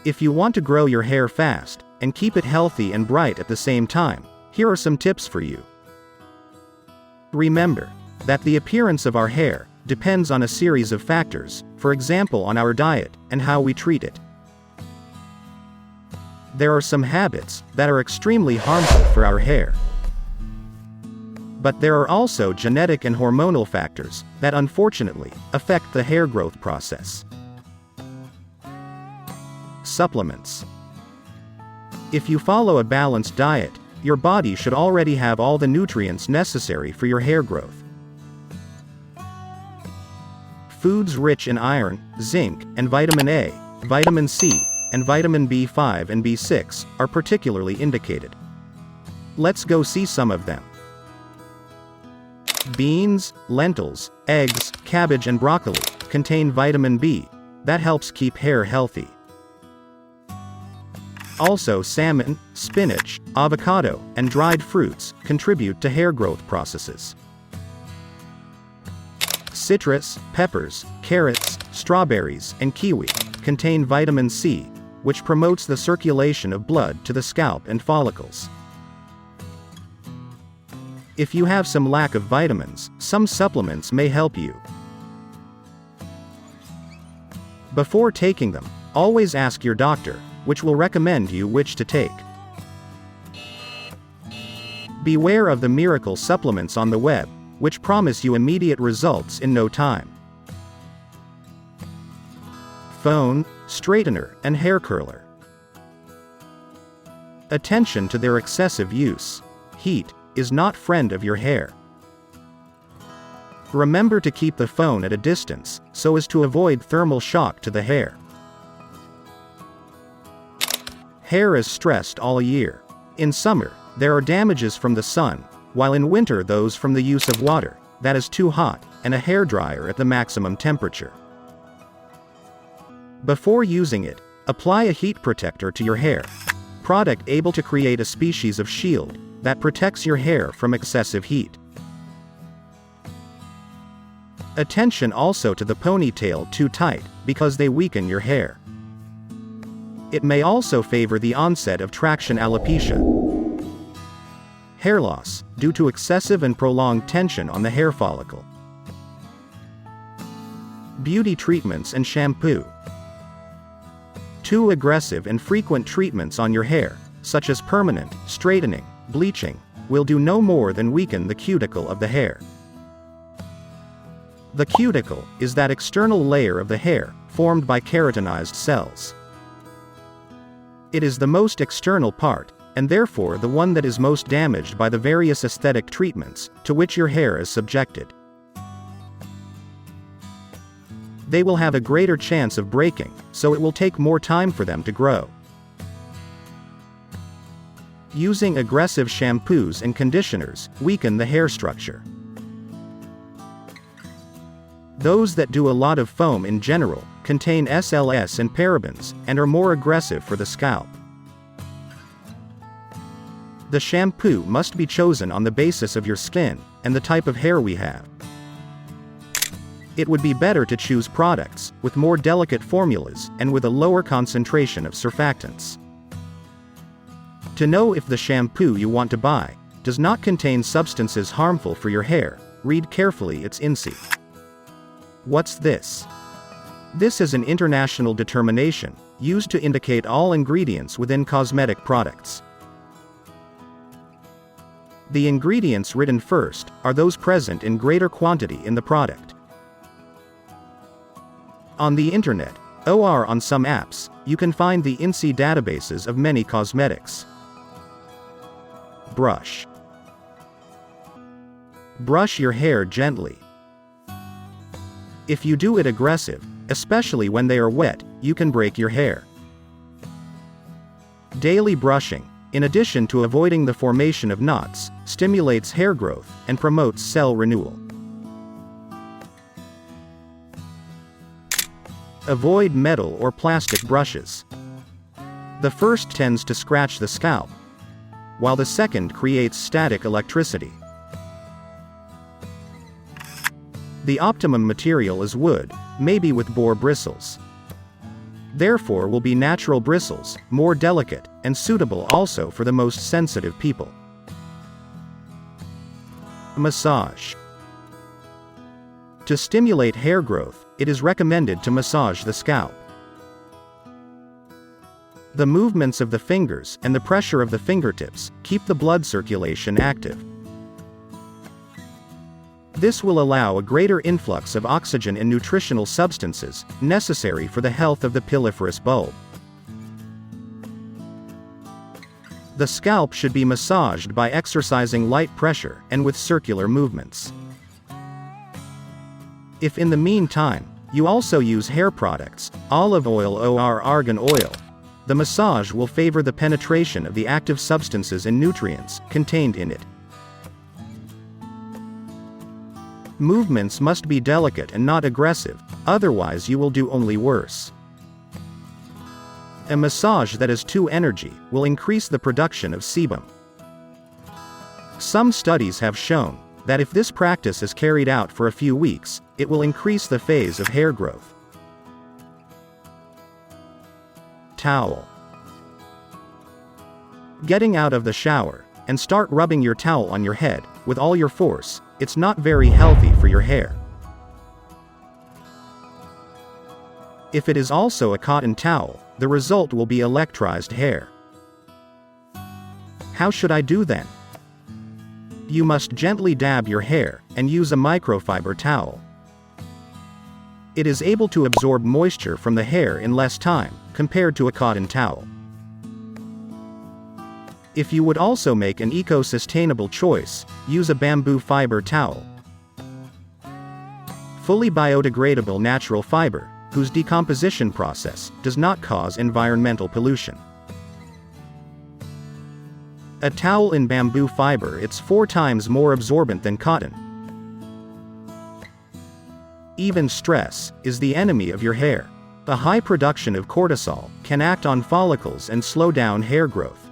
If you want to grow your hair fast, and keep it healthy and bright at the same time, here are some tips for you. Remember that the appearance of our hair depends on a series of factors, for example on our diet, and how we treat it. There are some habits that are extremely harmful for our hair. But there are also genetic and hormonal factors that unfortunately affect the hair growth process. Supplements. If you follow a balanced diet, your body should already have all the nutrients necessary for your hair growth. Foods rich in iron, zinc, and vitamin A, vitamin C, and vitamin B5 and B6 are particularly indicated. Let's go see some of them. Beans, lentils, eggs, cabbage and broccoli contain vitamin B that helps keep hair healthy. Also salmon, spinach, avocado, and dried fruits contribute to hair growth processes. Citrus, peppers, carrots, strawberries, and kiwi contain vitamin C, which promotes the circulation of blood to the scalp and follicles. If you have some lack of vitamins, some supplements may help you. Before taking them, always ask your doctor, which will recommend you which to take. Beware of the miracle supplements on the web, which promise you immediate results in no time. Phone, straightener, and hair curler. Attention to their excessive use. Heat is not friend of your hair. Remember to keep the phone at a distance, so as to avoid thermal shock to the hair. Hair is stressed all year. In summer, there are damages from the sun, while in winter those from the use of water that is too hot, and a hairdryer at the maximum temperature. Before using it, apply a heat protector to your hair. Product able to create a species of shield that protects your hair from excessive heat. Attention also to the ponytail too tight, because they weaken your hair. It may also favor the onset of traction alopecia. Hair loss, due to excessive and prolonged tension on the hair follicle. Beauty treatments and shampoo. Too aggressive and frequent treatments on your hair, such as permanent, straightening, bleaching, will do no more than weaken the cuticle of the hair. The cuticle is that external layer of the hair, formed by keratinized cells. It is the most external part, and therefore the one that is most damaged by the various aesthetic treatments to which your hair is subjected. They will have a greater chance of breaking, so it will take more time for them to grow. Using aggressive shampoos and conditioners weaken the hair structure. Those that do a lot of foam in general contain SLS and parabens and are more aggressive for the scalp. The shampoo must be chosen on the basis of your skin and the type of hair we have. It would be better to choose products with more delicate formulas and with a lower concentration of surfactants. To know if the shampoo you want to buy does not contain substances harmful for your hair, read carefully its INSI. What's this? This is an international determination used to indicate all ingredients within cosmetic products. The ingredients written first are those present in greater quantity in the product. On the internet, or on some apps, you can find the INSI databases of many cosmetics. Brush. Brush your hair gently. If you do it aggressive, especially when they are wet, you can break your hair. Daily brushing, in addition to avoiding the formation of knots, stimulates hair growth and promotes cell renewal. Avoid metal or plastic brushes. The first tends to scratch the scalp, while the second creates static electricity. The optimum material is wood, maybe with boar bristles. therefore will be natural bristles, more delicate, and suitable also for the most sensitive people. Massage. To stimulate hair growth, it is recommended to massage the scalp. The movements of the fingers and the pressure of the fingertips keep the blood circulation active. This will allow a greater influx of oxygen and nutritional substances necessary for the health of the piliferous bulb. The scalp should be massaged by exercising light pressure and with circular movements. If in the meantime, you also use hair products, olive oil or argan oil, the massage will favor the penetration of the active substances and nutrients contained in it. Movements must be delicate and not aggressive, otherwise you will do only worse. A massage that is too energy will increase the production of sebum. Some studies have shown that if this practice is carried out for a few weeks, it will increase the phase of hair growth. Towel. Getting out of the shower and start rubbing your towel on your head with all your force, it's not very healthy for your hair. If it is also a cotton towel, the result will be electrized hair. How should I do then? You must gently dab your hair and use a microfiber towel. It is able to absorb moisture from the hair in less time compared to a cotton towel. If you would also make an eco-sustainable choice, use a bamboo fiber towel. Fully biodegradable natural fiber, whose decomposition process does not cause environmental pollution. A towel in bamboo fiber is 4 times more absorbent than cotton. Even stress is the enemy of your hair. The high production of cortisol can act on follicles and slow down hair growth.